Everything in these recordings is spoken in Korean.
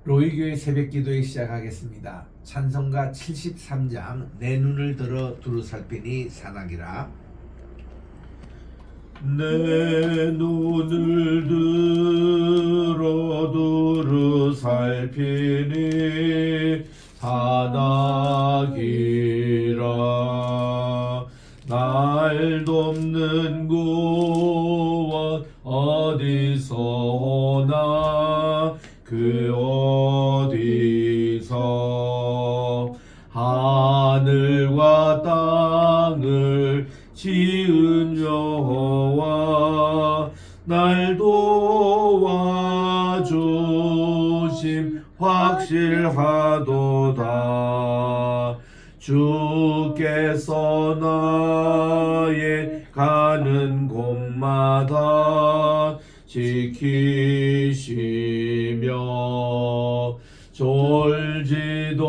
로이교회 새벽기도에 시작하겠습니다. 찬송가 73장 내 눈을 들어 두루 살피니 산악이라. 내 눈을 들어 두루 살피니 산악이라. 날 돕는 구원 어디서 오나 그 어디서 하늘과 땅을 지은 여호와 날 도와주심 확실하도다. 주께서 나의 가는 곳마다 지키시며 졸지도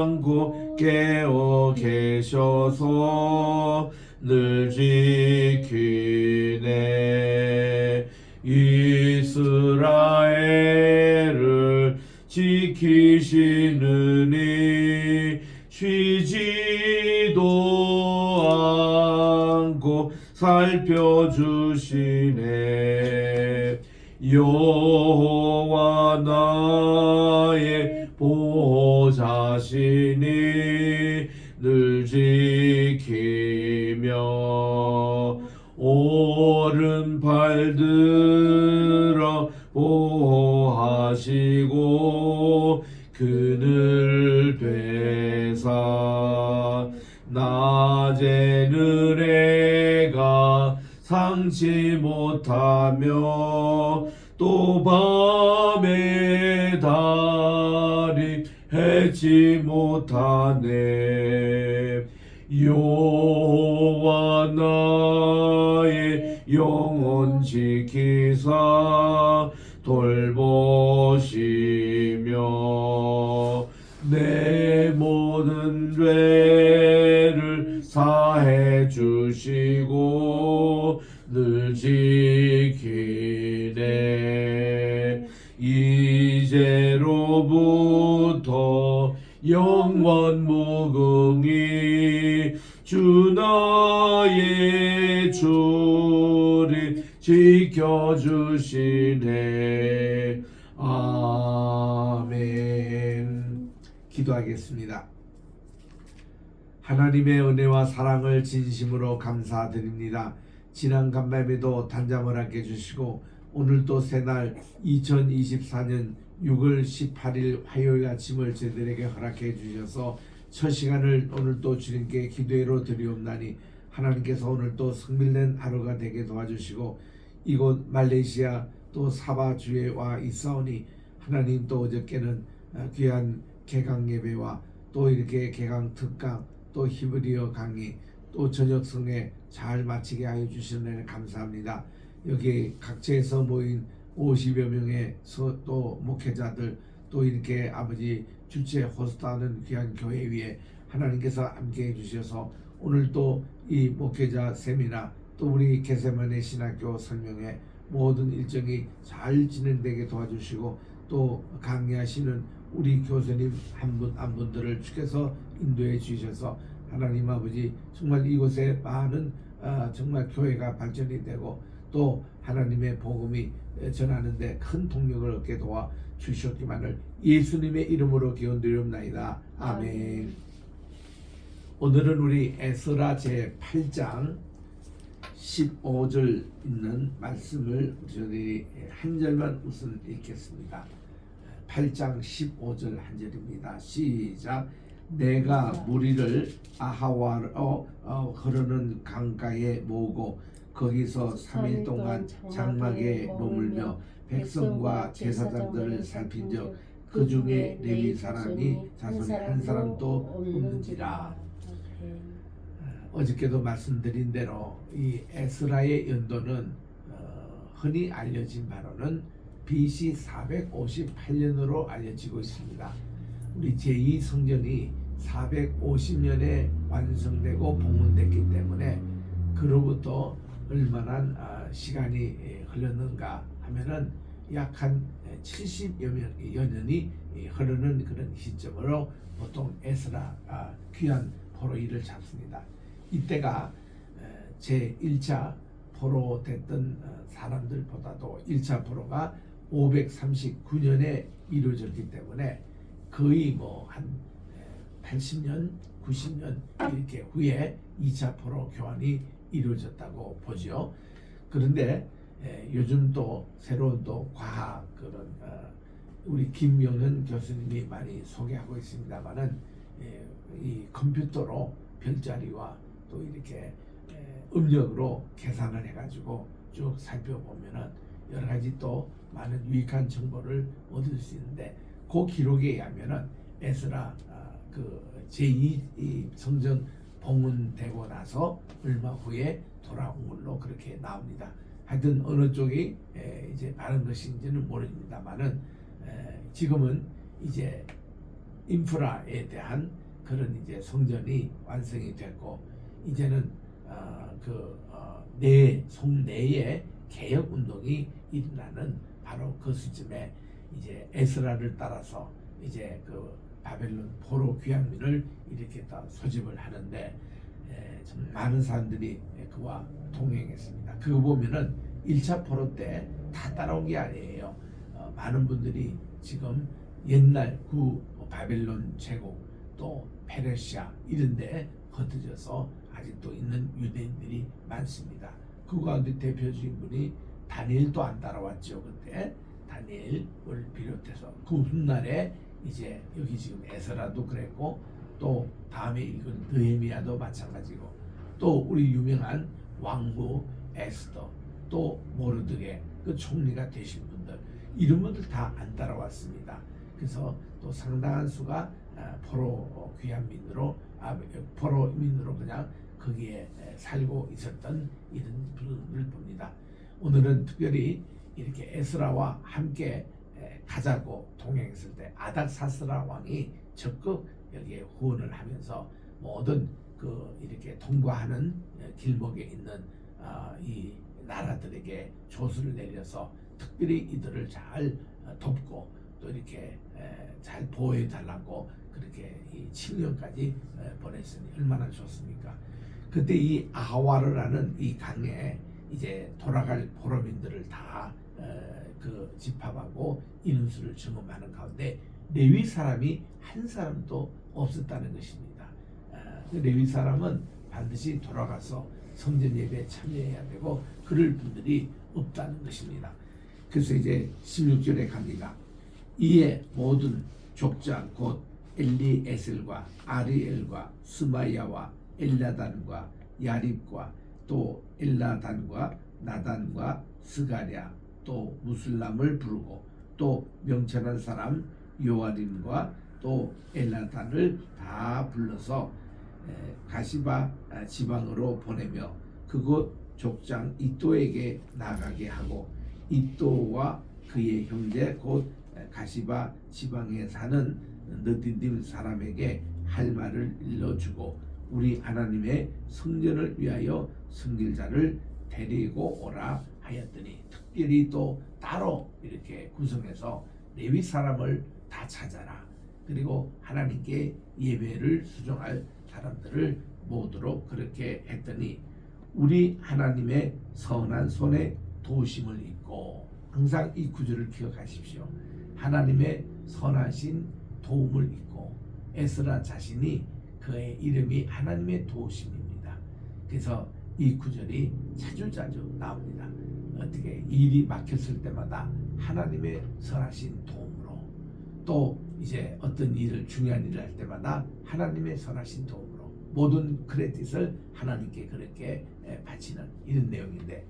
않고 깨어 계셔서 늘 지키네. 이스라엘을 지키시느니 쉬지도 않고 살펴주시네. 여호와 나의 보호자시니 늘 지키며 오른팔 들어 보호하시고 그늘 되사 낮에는 해가 상치 못하며 또 밤에 달이 해치 못하네. 여호와 나의 영혼 지키사 돌보시며 내 모든 죄를 사해 주시고 늘 지키네. 이제로부터 영원 무궁히 주 나의 주를 지켜주시네. 아멘. 기도하겠습니다. 하나님의 은혜와 사랑을 진심으로 감사드립니다. 지난 간밤에도 단잠을 함께 해주시고 오늘도 새날 2024년 6월 18일 화요일 아침을 저희들에게 허락해 주셔서 첫 시간을 오늘도 주님께 기도회로 드리옵나니 하나님께서 오늘도 성밀된 하루가 되게 도와주시고 이곳 말레이시아 또 사바 주에 와 있사오니 하나님 또 어저께는 귀한 개강 예배와 또 이렇게 개강 특강 또 히브리어 강의 또 저녁 성회 잘 마치게 하여 주시는 데 감사합니다. 여기 각지에서 모인 50여 명의 또 목회자들 또 이렇게 아버지 주체 호스트하는 귀한 교회 위에 하나님께서 함께 해주셔서 오늘 또 이 목회자 세미나 또 우리 게세마네 신학교 설명회 모든 일정이 잘 진행되게 도와주시고 또 강의하시는 우리 교수님 한 분 한 분들을 주께서 인도해 주셔서 하나님 아버지 정말 이곳에 많은 정말 교회가 발전이 되고 또 하나님의 복음이 전하는데 큰 동력을 얻게 도와 주셨기만을 예수님의 이름으로 기원드리옵나이다. 아멘. 오늘은 우리 에스라 제8장 15절 있는 말씀을 저희들이 한 절만 우선 읽겠습니다. 8장 15절 한 절입니다. 시작. 내가 무리를 아하와로 흐르는 강가에 모으고 거기서 3일 동안 장막에 머물며 백성과 제사장들을 살핀적 그 중에 레위 사람이 자손이 한 사람도 없는지라. 어저께도 말씀드린 대로 이 에스라의 연도는 흔히 알려진 바로는 BC 458년으로 알려지고 있습니다. 우리 제2성전이 450년에 완성되고 봉헌됐기 때문에 그로부터 얼마나 시간이 흘렀는가 하면은 약 한 70여 년이 흐르는 그런 시점으로 보통 에스라 귀한 포로일을 잡습니다. 이때가 제1차 포로 됐던 사람들보다도 1차 포로가 539년에 이루어졌기 때문에 거의 뭐 한 80년, 90년 이렇게 후에 2차 포로 교환이 이루어졌다고 보죠. 그런데 요즘 또 새로운 또 과학 그런 우리 김명은 교수님이 많이 소개하고 있습니다만은 이 컴퓨터로 별자리와 또 이렇게 음력으로 계산을 해가지고 쭉 살펴보면은 여러 가지 또 많은 유익한 정보를 얻을 수 있는데 그 기록에 의하면은 에스라 그 제2 성전 봉헌되고 나서 얼마 후에 돌아온 걸로 그렇게 나옵니다. 하여튼 어느 쪽이 이제 바른 것인지는 모릅니다만은 지금은 이제 인프라에 대한 그런 이제 성전이 완성이 됐고 이제는 성내에 개혁 운동이 일어나는 바로 그 시점에 이제 에스라를 따라서 이제 그 바벨론 포로 귀환민을 이렇게 다 소집을 하는데 정말 많은 사람들이 그와 동행했습니다. 그거 보면은 1차 포로 때 다 따라온 게 아니에요. 많은 분들이 지금 옛날 바벨론 제국 또 페르시아 이런데 흩어져서 아직도 있는 유대인들이 많습니다. 그 가운데 대표적인 분이 다니엘도 안 따라왔죠. 그때 다니엘을 비롯해서 그 훗날에 이제 여기 지금 에스라도 그랬고 또 다음에 읽은 느헤미야도 마찬가지고 또 우리 유명한 왕후 에스더 또 모르드게 그 총리가 되신 분들 이런 분들 다 안 따라왔습니다. 그래서 또 상당한 수가 포로 귀환민으로 포로민으로 그냥 거기에 살고 있었던 이런 분을 봅니다. 오늘은 특별히 이렇게 에스라와 함께 가자고 동행했을 때 아닥사스라 왕이 적극 여기에 후원을 하면서 모든 그 이렇게 통과하는 길목에 있는 이 나라들에게 조수를 내려서 특별히 이들을 잘 돕고 또 이렇게 잘 보호해 달라고 그렇게 이 칭령까지 보냈으니 얼마나 좋습니까? 그때 이 아하와르라는 이 강에 이제 돌아갈 포로민들을 다 그 집합하고 인원수를 점검하는 가운데 레위 사람이 한 사람도 없었다는 것입니다. 레위 사람은 반드시 돌아가서 성전 예배에 참여해야 되고 그럴 분들이 없다는 것입니다. 그래서 이제 16절에 갑니다. 이에 모든 족장 곧 엘리에셀과 아리엘과 스마야와 엘라단과 야립과 또 엘라단과 나단과 스가랴 또 무슬람을 부르고 또 명철한 사람 요아림과 또 엘라단을 다 불러서 가시바 지방으로 보내며 그곳 족장 이또에게 나가게 하고 이또와 그의 형제 곧 가시바 지방에 사는 느디딤 사람에게 할 말을 일러주고 우리 하나님의 성전을 위하여 섬길 자를 데리고 오라 하였더니 특별히 또 따로 이렇게 구성해서 레위 사람을 다 찾아라. 그리고 하나님께 예배를 수종할 사람들을 모두로 그렇게 했더니 우리 하나님의 선한 손에 도우심을 입고 항상 이 구절을 기억하십시오. 하나님의 선하신 도움을 입고 에스라 자신이 그의 이름이 하나님의 도우심입니다. 그래서 이 구절이 자주자주 나옵니다. 어떻게 일이 막혔을 때마다 하나님의 선하신 도움으로 또 이제 어떤 일을 중요한 일을 할 때마다 하나님의 선하신 도움으로 모든 크레딧을 하나님께 그렇게 바치는 이런 내용인데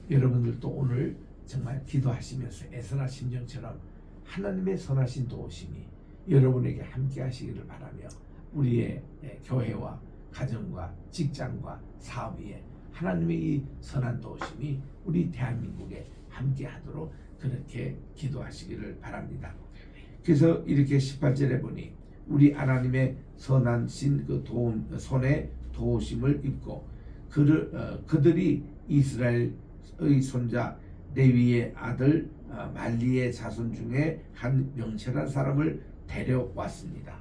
여러분들도 오늘 정말 기도하시면서 에스라 심정처럼 하나님의 선하신 도우심이 여러분에게 함께 하시기를 바라며 우리의 교회와 가정과 직장과 사업 위에 하나님의 이 선한 도우심이 우리 대한민국에 함께 하도록 그렇게 기도하시기를 바랍니다. 그래서 이렇게 18절에 보니 우리 하나님의 선하신 그 손에 도우심을 입고 그들이 이스라엘의 손자 레위의 아들 말리의 자손 중에 한 명철한 사람을 데려왔습니다.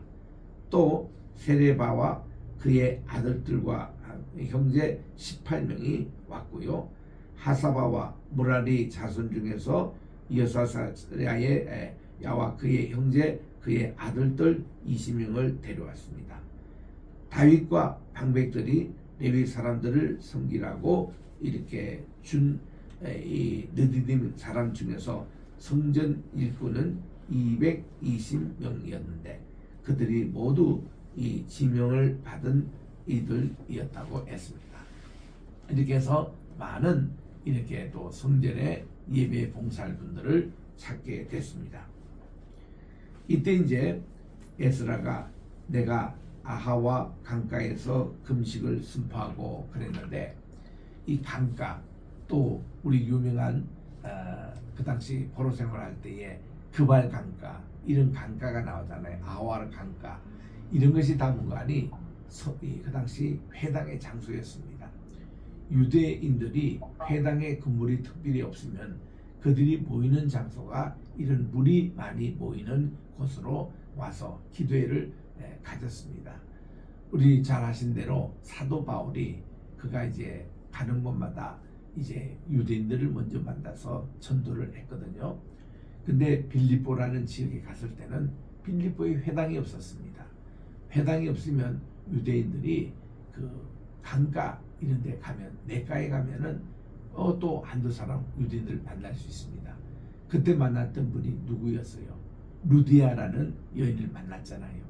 또 세레바와 그의 아들들과 형제 18명이 왔고요. 하사바와 무라리 자손 중에서 여사사야의 야와 그의 형제 그의 아들들 20명을 데려왔습니다. 다윗과 방백들이 레위 사람들을 섬기라고 이렇게 준 이 느디딤 사람 중에서 성전 일꾼은 220명이었는데 그들이 모두 이 지명을 받은 이들이었다고 했습니다. 이렇게 해서 많은 이렇게 또 성전의 예배 봉사할 분들을 찾게 됐습니다. 이때 이제 에스라가 내가 아하와 강가에서 금식을 선포하고 그랬는데 이 강가 또 우리 유명한 그 당시 포로 생활할 때에 그발 강가 이런 강가가 나오잖아요. 아하와 강가 이런 것이 다 뭔가니 그 당시 회당의 장소였습니다. 유대인들이 회당에 건물이 특별히 없으면 그들이 모이는 장소가 이런 물이 많이 모이는 곳으로 와서 기도회를 가졌습니다. 우리 잘 아신 대로 사도 바울이 그가 이제 가는 곳마다 이제 유대인들을 먼저 만나서 전도를 했거든요. 근데 빌립보라는 지역에 갔을 때는 빌립보에 회당이 없었습니다. 회당이 없으면 유대인들이 그 강가 이런 데 가면 내가에 가면은 또 한두 사람 유대인들을 만날 수 있습니다. 그때 만났던 분이 누구였어요? 루디아라는 여인을 만났잖아요.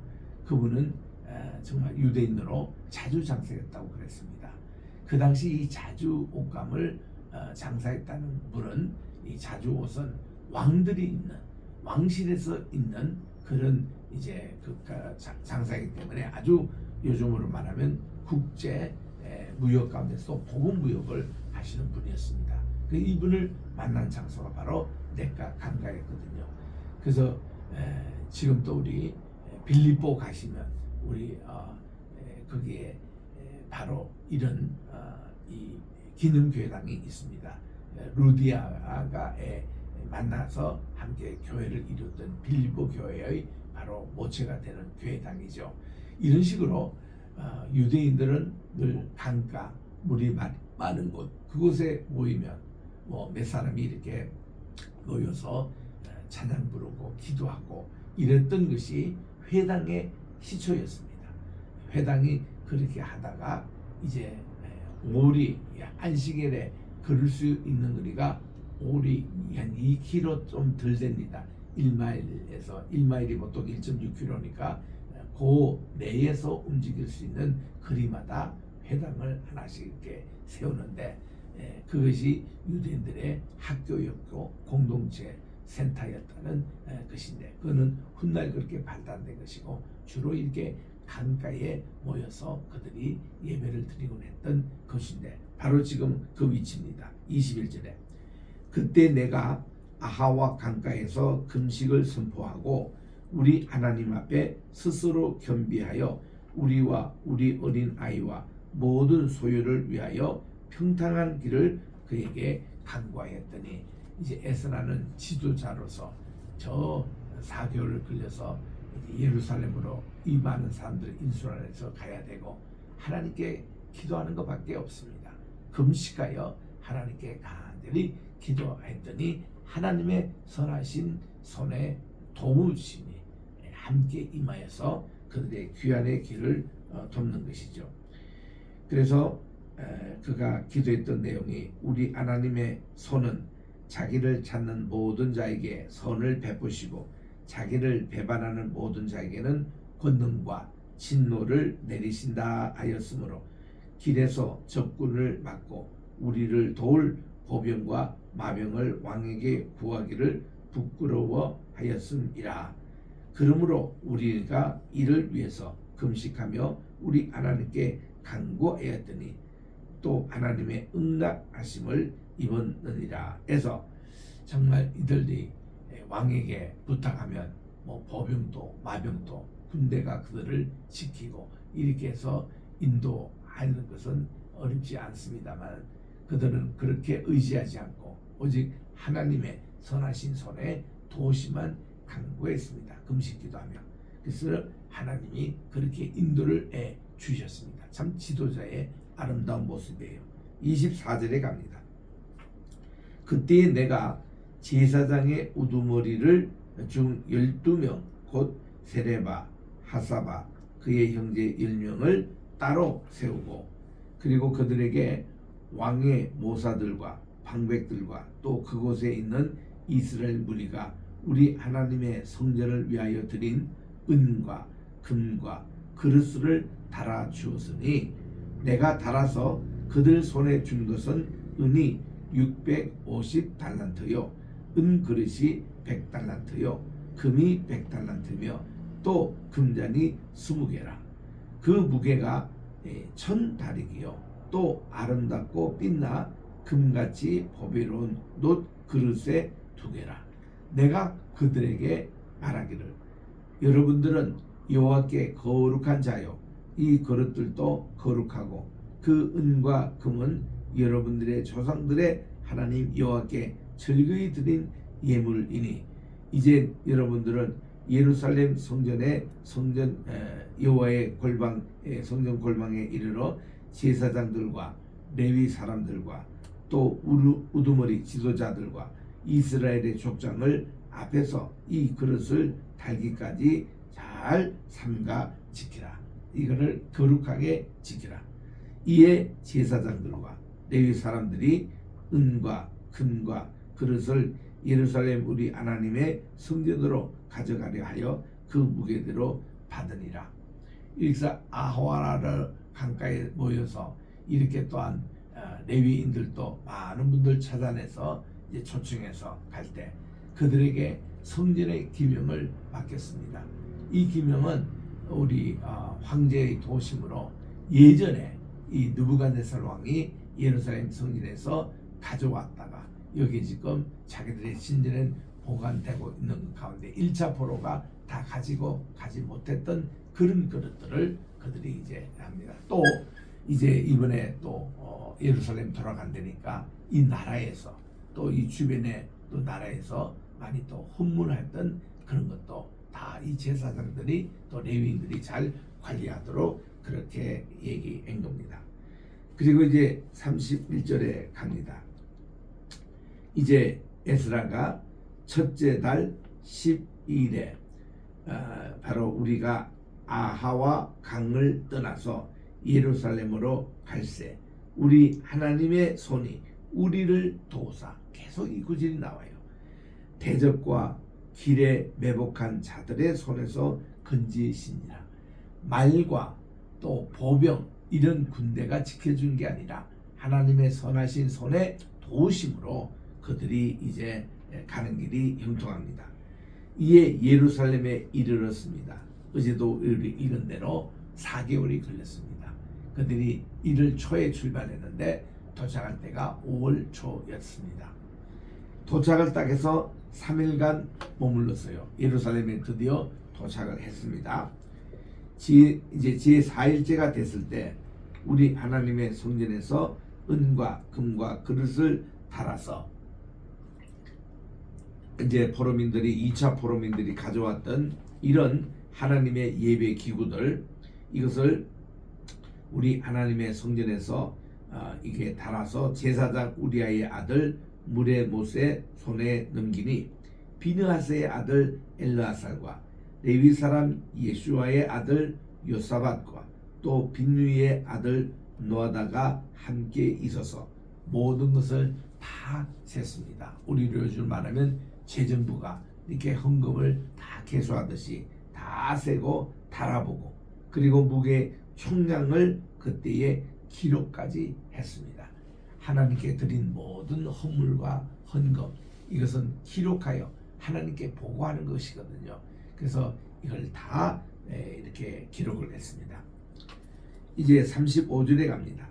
그분은 정말 유대인으로 자주 장사했다고 그랬습니다. 그 당시 이 자주 옷감을 장사했다는 분은 이 자주 옷은 왕들이 있는 왕실에서 있는 그런 이제 그 장사이기 때문에 아주 요즘으로 말하면 국제 무역 가운데서 복음 무역을 하시는 분이었습니다. 그 이분을 만난 장소가 바로 넥가 강가였거든요. 그래서 지금 또 우리 빌립보 가시면 우리 거기에 바로 이런 이 기능교회당이 있습니다. 루디아가 만나서 함께 교회를 이뤘던 빌립보 교회의 바로 모체가 되는 교회당이죠. 이런 식으로 유대인들은 늘 강가 물이 많은 곳 그곳에 모이면 뭐 몇 사람이 이렇게 모여서 찬양 부르고 기도하고 이랬던 것이 회당의 시초였습니다. 회당이 그렇게 하다가 이제 오리 안식일에 걸을 수 있는 거리가 오리 한 2km 좀 덜 됩니다. 1마일에서 1마일이 보통 1.6km니까 그 내에서 움직일 수 있는 거리마다 회당을 하나씩 이렇게 세우는데 그것이 유대인들의 학교였고 공동체 센터였다는 것인데 그거는 훗날 그렇게 발달된 것이고 주로 이렇게 강가에 모여서 그들이 예배를 드리곤 했던 것인데 바로 지금 그 위치입니다. 21절에 그때 내가 아하와 강가에서 금식을 선포하고 우리 하나님 앞에 스스로 겸비하여 우리와 우리 어린 아이와 모든 소유를 위하여 평탄한 길을 그에게 간구하였더니 이제 에스라는 지도자로서 저 4개월을 걸려서 예루살렘으로 이 많은 사람들 인수하여서 가야 되고 하나님께 기도하는 것밖에 없습니다. 금식하여 하나님께 간절히 기도했더니 하나님의 선하신 손에 도우심이 함께 임하여서 그들의 귀환의 길을 돕는 것이죠. 그래서 그가 기도했던 내용이 우리 하나님의 손은 자기를 찾는 모든 자에게 선을 베푸시고 자기를 배반하는 모든 자에게는 권능과 진노를 내리신다 하였으므로 길에서 적군을 막고 우리를 도울 보병과 마병을 왕에게 구하기를 부끄러워하였음이라. 그러므로 우리가 이를 위해서 금식하며 우리 하나님께 간구하였더니 또 하나님의 응답하심을 입었느니라 해서 정말 이들이 왕에게 부탁하면 뭐 보병도 마병도 군대가 그들을 지키고 이렇게 해서 인도하는 것은 어렵지 않습니다만 그들은 그렇게 의지하지 않고 오직 하나님의 선하신 손에 도우심만 간구했습니다. 금식기도하며. 그래서 하나님이 그렇게 인도를 해 주셨습니다. 참 지도자의 아름다운 모습이에요. 24절에 갑니다. 그때에 내가 제사장의 우두머리를 중 12명 곧 세레바, 하사바, 그의 형제 10명을 따로 세우고 그리고 그들에게 왕의 모사들과 방백들과 또 그곳에 있는 이스라엘 무리가 우리 하나님의 성전을 위하여 드린 은과 금과 그릇을 달아 주었으니 내가 달아서 그들 손에 준 것은 은이 650달란트요 은 그릇이 100달란트요 금이 100달란트며 또 금잔이 20개라. 그 무게가 1000다리기요 또 아름답고 빛나 금같이 보배로운 놋 그릇에 2개라. 내가 그들에게 말하기를 여러분들은 여호와께 거룩한 자요 이 그릇들도 거룩하고 그 은과 금은 여러분들의 조상들의 하나님 여호와께 즐거이 드린 예물이니 이제 여러분들은 예루살렘 성전의 여호와의 골방 성전 골방에 이르러 제사장들과 레위 사람들과 또 우두머리 지도자들과 이스라엘의 족장을 앞에서 이 그릇을 달기까지 잘 삼가 지키라. 이거를 거룩하게 지키라. 이에 제사장들과 레위 사람들이 은과 금과 그릇을 예루살렘 우리 하나님의 성전으로 가져가려 하여 그 무게대로 받으니라. 이렇게 아하와라를 강가에 모여서 이렇게 또한 레위인들도 많은 분들 찾아내서 이제 초청해서 갈 때 그들에게 성전의 기명을 맡겼습니다. 이 기명은 우리 황제의 도심으로 예전에 이 느부갓네살 왕이 예루살렘 성전에서 가져왔다가 여기 지금 자기들의 신전에 보관되고 있는 가운데 1차 포로가 다 가지고 가지 못했던 그런 그릇들을 그들이 이제 합니다. 또 이제 이번에 또 예루살렘 돌아간다니까 이 나라에서 또 이 주변에 또 나라에서 많이 또 헌문했던 그런 것도 다 이 제사장들이 또 레위인들이 잘 관리하도록 그렇게 얘기한 겁니다. 그리고 이제 31절에 갑니다. 이제 에스라가 첫째 달 12일에 바로 우리가 아하와 강을 떠나서 예루살렘으로 갈새 우리 하나님의 손이 우리를 도우사 계속 이 구절이 나와요. 대적과 길에 매복한 자들의 손에서 건지시니라. 말과 또 보병 이런 군대가 지켜준 게 아니라 하나님의 선하신 손에 도우심으로 그들이 이제 가는 길이 형통합니다. 이에 예루살렘에 이르렀습니다. 어제도 이런 대로 4개월이 걸렸습니다. 그들이 1월 초에 출발했는데 도착할 때가 5월 초였습니다. 도착을 딱 해서 3일간 머물렀어요. 예루살렘에 드디어 도착을 했습니다. 이제 제4일째가 됐을 때 우리 하나님의 성전에서 은과 금과 그릇을 달아서 이제 포로민들이 2차 포로민들이 가져왔던 이런 하나님의 예배 기구들 이것을 우리 하나님의 성전에서 이게 달아서 제사장 우리아의 아들 무레못의 손에 넘기니 비느하스의 아들 엘르아살과 레위 사람 예수아의 아들 요사밧과 또 빈누이의 아들 노아다가 함께 있어서 모든 것을 다 셌습니다. 우리로 요즘 말하면 재정부가 이렇게 헌금을 다 계수하듯이 다 세고 달아보고 그리고 무게 총량을 그때에 기록까지 했습니다. 하나님께 드린 모든 헌물과 헌금 이것은 기록하여 하나님께 보고하는 것이거든요. 그래서 이걸 다 이렇게 기록을 했습니다. 이제 35절에 갑니다.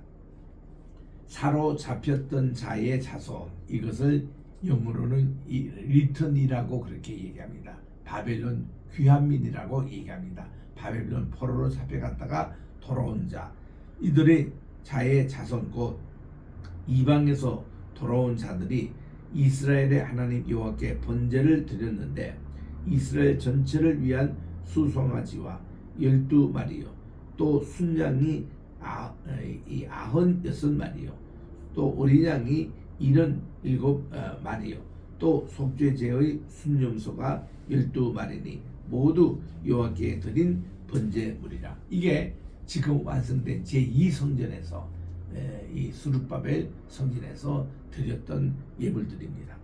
사로잡혔던 자의 자손 이것을 영어로는 리턴이라고 그렇게 얘기합니다. 바벨론 귀환민이라고 얘기합니다. 바벨론 포로로 잡혀갔다가 돌아온 자 이들의 자의 자손 곧 이방에서 돌아온 자들이 이스라엘의 하나님 여호와께 번제를 드렸는데 이스라엘 전체를 위한 수송아지와 12마리요 또 순양이 96마리요 또 어린 양이 77마리요 또 속죄제의 순염소가 12마리니 모두 여호와께 드린 번제물이라. 이게 지금 완성된 제2성전에서 이 스룹바벨 성전에서 드렸던 예물들입니다.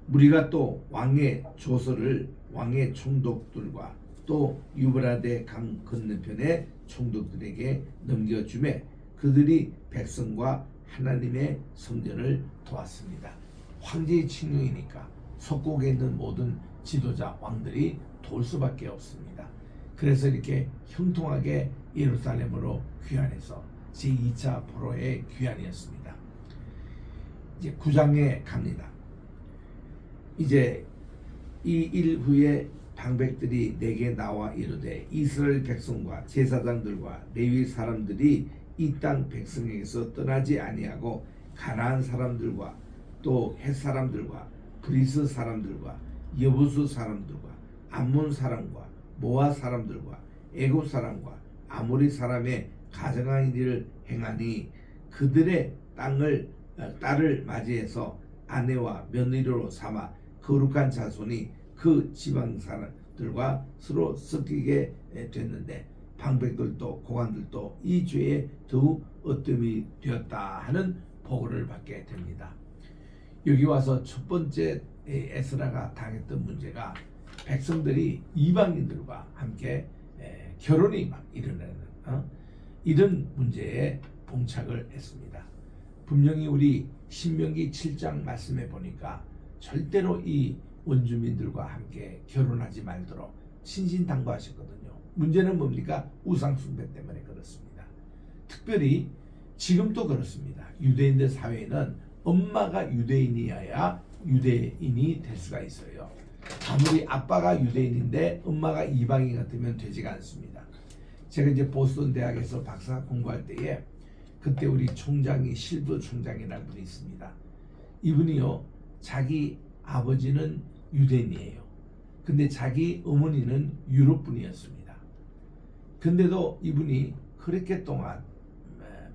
우리가 또 왕의 조서를 왕의 총독들과 또 유브라데 강 건너편의 총독들에게 넘겨주매 그들이 백성과 하나님의 성전을 도왔습니다. 황제의 칙령이니까 속국에 있는 모든 지도자 왕들이 도울 수밖에 없습니다. 그래서 이렇게 형통하게 예루살렘으로 귀환해서 제2차 포로의 귀환이었습니다. 이제 9장에 갑니다. 이제 이 일 후에 방백들이 내게 나와 이르되 이스라엘 백성과 제사장들과 레위 사람들이 이 땅 백성에게서 떠나지 아니하고 가나안 사람들과 또 헷 사람들과 브리스 사람들과 여부스 사람들과 암몬 사람과 모아 사람들과 애굽 사람과 아모리 사람의 가증한 일을 행하니 그들의 딸을 맞이해서 아내와 며느리로 삼아 거룩한 자손이 그 지방 사람들과 서로 섞이게 됐는데 방백들도 고관들도 이 죄에 더욱 어뜸이 되었다 하는 보고를 받게 됩니다. 여기 와서 첫 번째 에스라가 당했던 문제가 백성들이 이방인들과 함께 결혼이 막 일어나는 이런 문제에 봉착을 했습니다. 분명히 우리 신명기 7장 말씀해 보니까 절대로 이 원주민들과 함께 결혼하지 말도록 신신당부하셨거든요. 문제는 뭡니까? 우상숭배 때문에 그렇습니다. 특별히 지금도 그렇습니다. 유대인들 사회에는 엄마가 유대인이어야 유대인이 될 수가 있어요. 아무리 아빠가 유대인인데 엄마가 이방인 같으면 되지가 않습니다. 제가 이제 보스턴 대학에서 박사 공부할 때에 그때 우리 총장이 실버 총장이라는 분이 있습니다. 이분이요 자기 아버지는 유대인이에요. 근데 자기 어머니는 유럽 분이었습니다. 근데도 이분이 그렇게 동안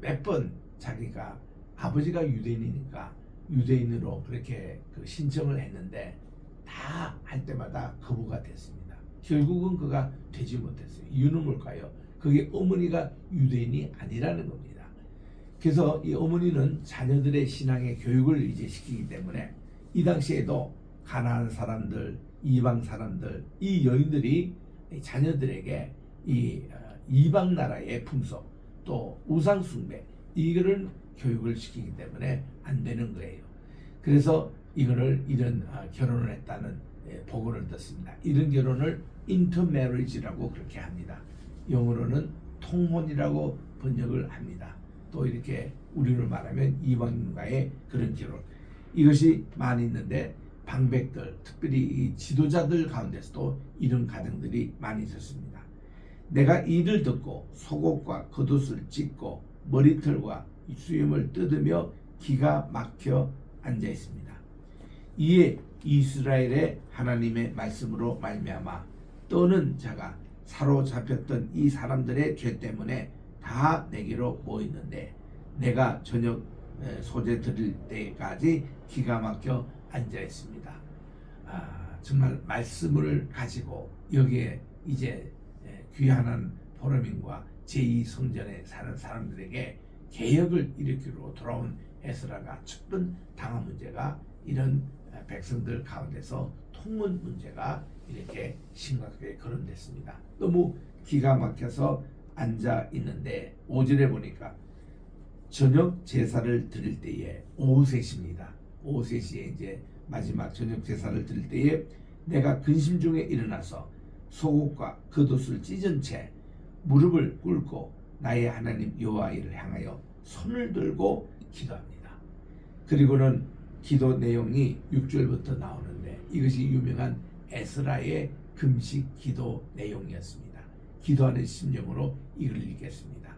몇 번 자기가 아버지가 유대인이니까 유대인으로 그렇게 신청을 했는데 다 할 때마다 거부가 됐습니다. 결국은 그가 되지 못했어요. 이유는 뭘까요? 그게 어머니가 유대인이 아니라는 겁니다. 그래서 이 어머니는 자녀들의 신앙의 교육을 이제 시키기 때문에 이 당시에도 가나안 사람들, 이방 사람들, 이 여인들이 자녀들에게 이 이방 나라의 풍속 또 우상 숭배 이거를 교육을 시키기 때문에 안 되는 거예요. 그래서 이거를 이런 결혼을 했다는 보고를 듣습니다. 이런 결혼을 intermarriage라고 그렇게 합니다. 영어로는 통혼이라고 번역을 합니다. 또 이렇게 우리로 말하면 이방인과의 그런 결혼 이것이 많이 있는데 방백들 특별히 이 지도자들 가운데서도 이런 가정들이 많이 있었습니다. 내가 이를 듣고 속옷과 겉옷을 찢고 머리털과 수염을 뜯으며 기가 막혀 앉아 있습니다. 이에 이스라엘의 하나님의 말씀으로 말미암아 떠는 자가 사로잡혔던 이 사람들의 죄 때문에 다 내게로 모이는데 내가 저녁 소재 드릴 때까지 기가 막혀 앉아 있습니다. 정말 말씀을 가지고 여기에 이제 귀환한 포로민과 제2성전에 사는 사람들에게 개혁을 일으키러 돌아온 에스라가 첫 번 당한 문제가 이런 백성들 가운데서 통문 문제가 이렇게 심각하게 거론됐습니다. 너무 기가 막혀서 앉아 있는데 5절에 보니까 저녁 제사를 드릴 때에 오후 3시입니다. 오후 3시에 이제 마지막 저녁 제사를 드릴 때에 내가 근심 중에 일어나서 속옷과 겉옷을 찢은 채 무릎을 꿇고 나의 하나님 여호와를 향하여 손을 들고 기도합니다. 그리고는 기도 내용이 6절부터 나오는데 이것이 유명한 에스라의 금식 기도 내용이었습니다. 기도하는 심령으로 이걸 읽겠습니다.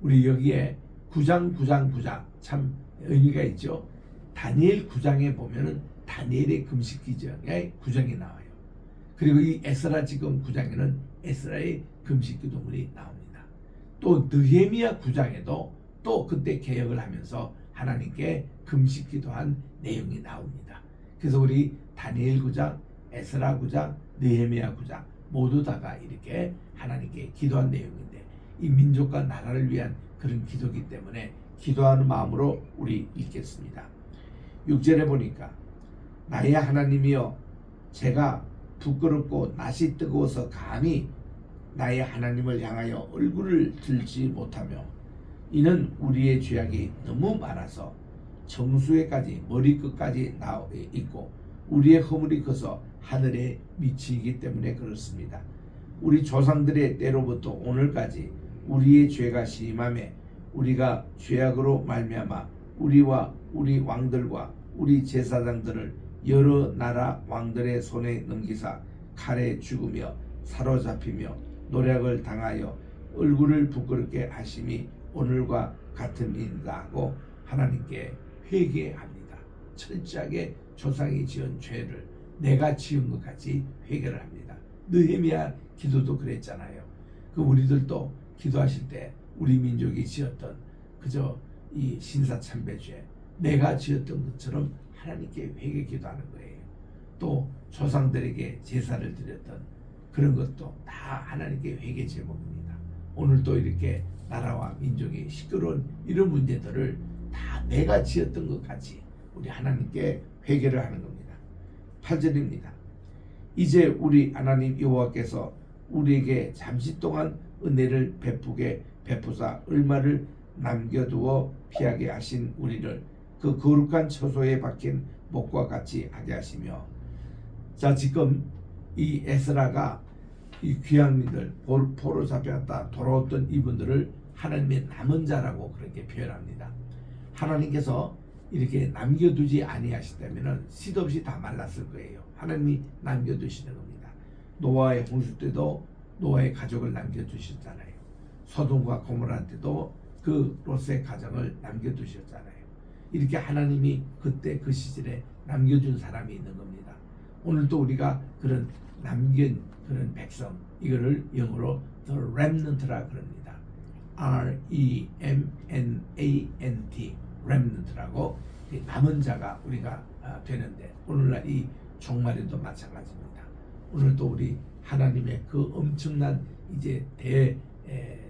우리 여기에 9장 참 의미가 있죠. 다니엘 9장에 보면은 다니엘의 금식 기정의 구정이 나와요. 그리고 이 에스라 지금 9장에는 에스라의 금식 기도문이 나옵니다. 또 느헤미야 9장에도 또 그때 개혁을 하면서 하나님께 금식 기도한 내용이 나옵니다. 그래서 우리 다니엘 9장, 에스라 9장, 느헤미야 9장 모두 다가 이렇게 하나님께 기도한 내용인데 이 민족과 나라를 위한 그런 기도기 때문에 기도하는 마음으로 우리 읽겠습니다. 6절에 보니까 나의 하나님이여 제가 부끄럽고 낯이 뜨거워서 감히 나의 하나님을 향하여 얼굴을 들지 못하며 이는 우리의 죄악이 너무 많아서 정수에까지 머리끝까지 나와 있고 우리의 허물이 커서 하늘에 미치기 때문에 그렇습니다. 우리 조상들의 때로부터 오늘까지 우리의 죄가 심함에 우리가 죄악으로 말미암아 우리와 우리 왕들과 우리 제사장들을 여러 나라 왕들의 손에 넘기사 칼에 죽으며 사로잡히며 노략을 당하여 얼굴을 부끄럽게 하심이 오늘과 같음이다 하고 하나님께 회개합니다. 철저하게 조상이 지은 죄를 내가 지은 것 같이 회개를 합니다. 느헤미야 기도도 그랬잖아요. 그 우리들도 기도하실 때 우리 민족이 지었던 그저 이 신사참배죄 내가 지었던 것처럼 하나님께 회개 기도하는 거예요. 또 조상들에게 제사를 드렸던 그런 것도 다 하나님께 회개 제목입니다. 오늘도 이렇게 나라와 민족이 시끄러운 이런 문제들을 다 내가 지었던 것 같이 우리 하나님께 회개를 하는 겁니다. 8절입니다. 이제 우리 하나님 여호와께서 우리에게 잠시 동안 은혜를 베푸사 얼마를 남겨두어 피하게 하신 우리를 그 거룩한 처소에 박힌 목과 같이 하게 하시며 자 지금 이 에스라가 이 귀향민들 포로 잡혀갔다 돌아왔던 이분들을 하나님의 남은 자라고 그렇게 표현합니다. 하나님께서 이렇게 남겨두지 아니하시다면 시도없이 다 말랐을 거예요. 하나님이 남겨두시는 겁니다. 노아의 홍수 때도 노아의 가족을 남겨두셨잖아요. 소돔과 고모라 때도 그 롯의 가정을 남겨두셨잖아요. 이렇게 하나님이 그때 그 시절에 남겨준 사람이 있는 겁니다. 오늘도 우리가 그런 남긴 그런 백성 이거를 영어로 The Remnant라 그럽니다. R-E-M-N-A-N-T Remnant라고 남은 자가 우리가 되는데 오늘날 이 종말에도 마찬가지입니다. 오늘도 우리 하나님의 그 엄청난 이제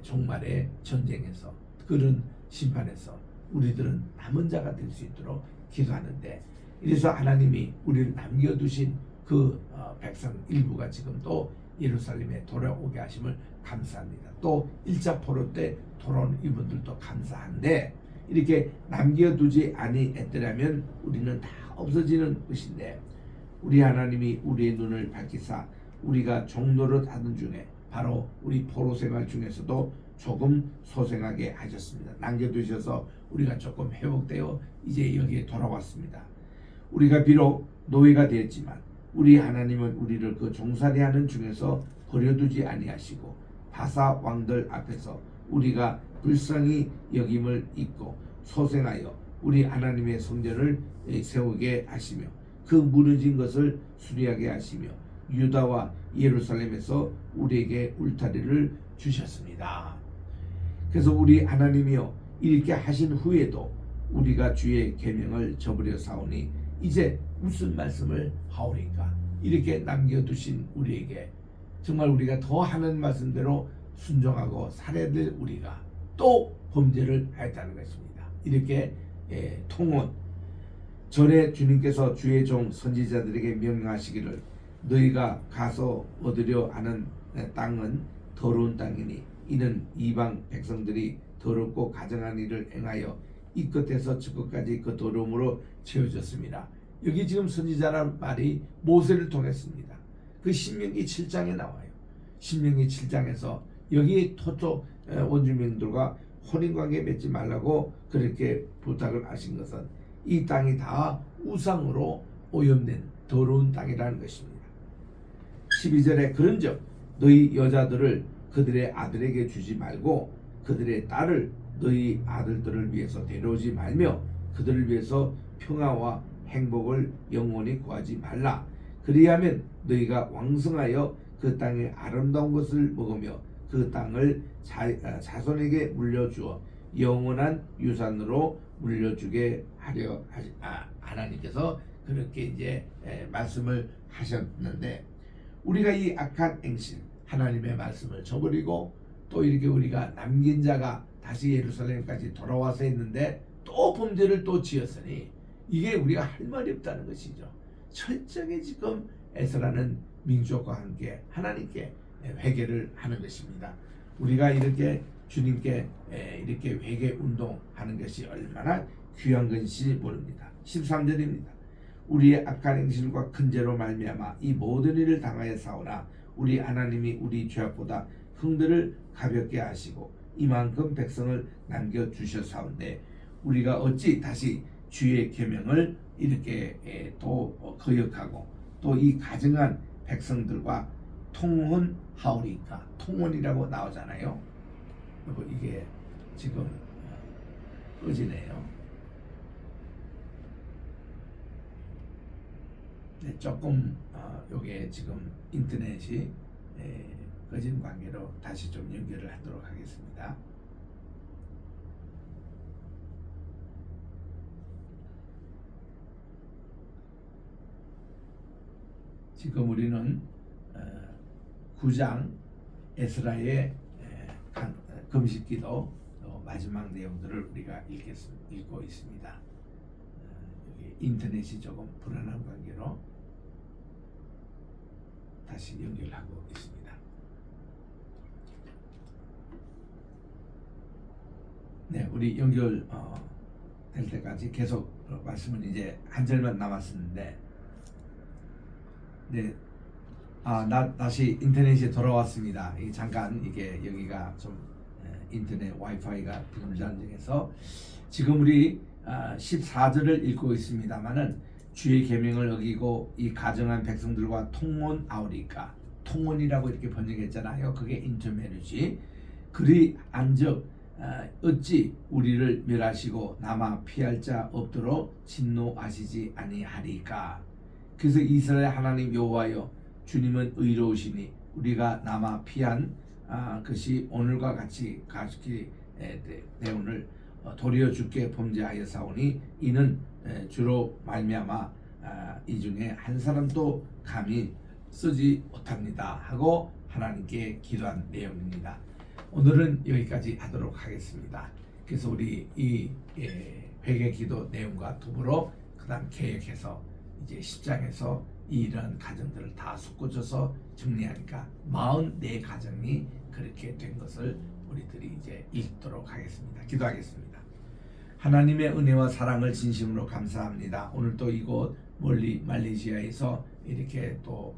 종말의 전쟁에서 그런 심판에서 우리들은 남은 자가 될 수 있도록 기도하는데 이래서 하나님이 우리를 남겨두신 그 백성 일부가 지금 또 예루살렘에 돌아오게 하심을 감사합니다. 또 1차 포로 때 돌아온 이분들도 감사한데 이렇게 남겨두지 아니했더라면 우리는 다 없어지는 것인데 우리 하나님이 우리의 눈을 밝히사 우리가 종노릇 하던 중에 바로 우리 포로 생활 중에서도 조금 소생하게 하셨습니다. 남겨두셔서 우리가 조금 회복되어 이제 여기에 돌아왔습니다. 우리가 비록 노예가 되었지만 우리 하나님은 우리를 그 종살이하는 중에서 버려두지 아니하시고 바사 왕들 앞에서 우리가 불쌍히 여김을 잊고 소생하여 우리 하나님의 성전을 세우게 하시며 그 무너진 것을 수리하게 하시며 유다와 예루살렘에서 우리에게 울타리를 주셨습니다. 그래서 우리 하나님이여 이렇게 하신 후에도 우리가 주의 계명을 저버려 사오니 이제 무슨 말씀을 하오리까? 이렇게 남겨두신 우리에게 정말 우리가 더 하는 말씀대로 순종하고 살아야 될 우리가 또 범죄를 하였다는 것입니다. 이렇게 통원 전에 주님께서 주의 종 선지자들에게 명령하시기를 너희가 가서 얻으려 하는 땅은 더러운 땅이니 이는 이방 백성들이 더럽고 가증한 일을 행하여 이 끝에서 저 끝까지 그 더러움으로 채워졌습니다. 여기 지금 선지자란 말이 모세를 통했습니다. 그 신명기 7장에 나와요. 신명기 7장에서 여기 토쪽 원주민들과 혼인관계 맺지 말라고 그렇게 부탁을 하신 것은 이 땅이 다 우상으로 오염된 더러운 땅이라는 것입니다. 12절에 그런즉 너희 여자들을 그들의 아들에게 주지 말고 그들의 딸을 너희 아들들을 위해서 데려오지 말며 그들을 위해서 평화와 행복을 영원히 구하지 말라. 그리하면 너희가 왕성하여 그 땅의 아름다운 것을 먹으며 그 땅을 자손에게 물려주어 영원한 유산으로 물려주게 하려 하나님께서 그렇게 이제 말씀을 하셨는데, 우리가 이 악한 행실, 하나님의 말씀을 저버리고 또 이렇게 우리가 남긴 자가 다시 예루살렘까지 돌아와서 했는데 또 범죄를 또 지었으니 이게 우리가 할 말이 없다는 것이죠. 철저하게 지금 에스라는 민족과 함께 하나님께 회개를 하는 것입니다. 우리가 이렇게 주님께 이렇게 회개 운동하는 것이 얼마나 귀한 것인지 모릅니다. 13절입니다. 우리의 악한 행실과 큰 죄로 말미암아 이 모든 일을 당하여 싸우나 우리 하나님이 우리 죄악보다 형들을 가볍게 하시고 이만큼 백성을 남겨주셨사온데 우리가 어찌 다시 주의 계명을 이렇게 또 거역하고 또 이 가증한 백성들과 통혼하오리까. 통혼이라고 나오잖아요. 그리고 이게 지금 꺼지네요. 네, 조금 요게 지금 인터넷이 꺼진 관계로 다시 좀 연결을 하도록 하겠습니다. 지금 우리는 9장 에스라의 금식기도 마지막 내용들을 우리가 읽고 있습니다. 인터넷이 조금 불안한 관계로 다시 연결하고 있습니다. 네, 우리 연결 될 때까지 계속 말씀은 이제 한 절만 남았었는데, 네, 다시 인터넷이 돌아왔습니다. 잠깐 이게 여기가 좀 인터넷 와이파이가 불안정해서 지금 우리 14절을 읽고 있습니다만은 주의 계명을 어기고 이 가정한 백성들과 통혼하오리까. 통혼이라고 이렇게 번역했잖아요. 그게 인터메리지. 그리 안적 어찌 우리를 멸하시고 남아 피할 자 없도록 진노하시지 아니하리까. 그래서 이스라엘 하나님 여호와여 주님은 의로우시니 우리가 남아 피한 것이 오늘과 같이 가시기 대운을 도리어 주께 범죄하여 사오니 이는 주로 말미암아 이 중에 한 사람도 감히 쓰지 못합니다 하고 하나님께 기도한 내용입니다. 오늘은 여기까지 하도록 하겠습니다. 그래서 우리 이 회개 기도 내용과 더불어 그 다음 개혁해서 이제 10장에서 이런 가정들을 다 섞어줘서 정리하니까 44가정이 그렇게 된 것을 우리들이 이제 읽도록 하겠습니다. 기도하겠습니다. 하나님의 은혜와 사랑을 진심으로 감사합니다. 오늘 또 이곳 멀리 말레이시아에서 이렇게 또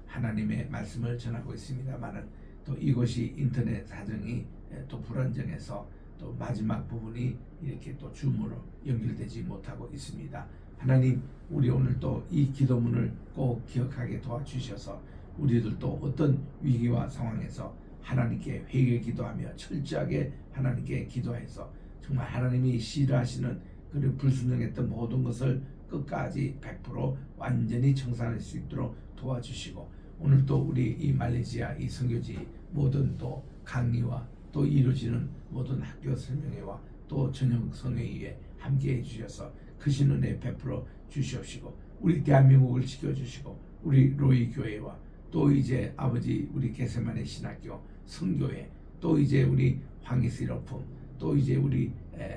하나님의 말씀을 전하고 있습니다만은 또 이곳이 인터넷 사정이 또 불안정해서 또 마지막 부분이 이렇게 또 줌으로 연결되지 못하고 있습니다. 하나님, 우리 오늘 또 이 기도문을 꼭 기억하게 도와주셔서 우리들도 어떤 위기와 상황에서 하나님께 회개 기도하며 철저하게 하나님께 기도해서 정말 하나님이 싫어하시는 그리고 불순종했던 모든 것을 끝까지 100% 완전히 청산할 수 있도록 도와주시고, 오늘 또 우리 이 말레이시아 이 선교지 모든 또 강의와 또 이루어지는 모든 학교 설명회와 또 저녁 성회에 함께 해주셔서 크신 은혜 베풀어 주시옵시고, 우리 대한민국을 지켜주시고, 우리 로이 교회와 또 이제 아버지 우리 게세마네 신학교 성교회, 또 이제 우리 황희스 일호품, 또 이제 우리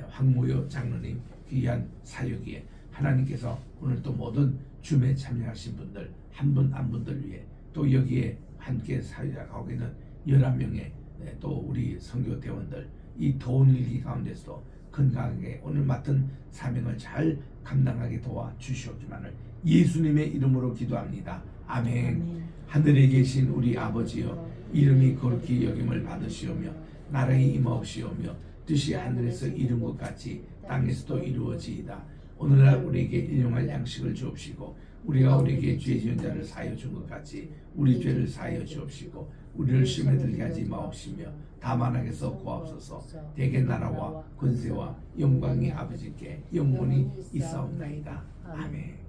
황무효 장로님 귀한 사역에 하나님께서 오늘 또 모든 줌에 참여하신 분들 한 분 한 분들 위해 또 여기에 함께 사역하고 있는 11명의 또 우리 선교 대원들 이 더운 일기 가운데서도 건강하게 오늘 맡은 사명을 잘 감당하게 도와주시옵기만을 예수님의 이름으로 기도합니다. 아멘. 하늘에 계신 우리 아버지여, 이름이 거룩히 여김을 받으시오며 나라의 임하옵시오며 뜻이 하늘에서 이룬 것 같이 땅에서도 이루어지이다. 오늘날 우리에게 일용할 양식을 주옵시고 우리가 우리에게 죄 지은 자를 사하여 준 것 같이 우리 죄를 사하여 주옵시고 우리를 시험에 들게 하지 마옵시며 다만 악에서 구하옵소서. 대개 나라와 권세와 영광이 아버지께 영원히 있사옵나이다. 아멘.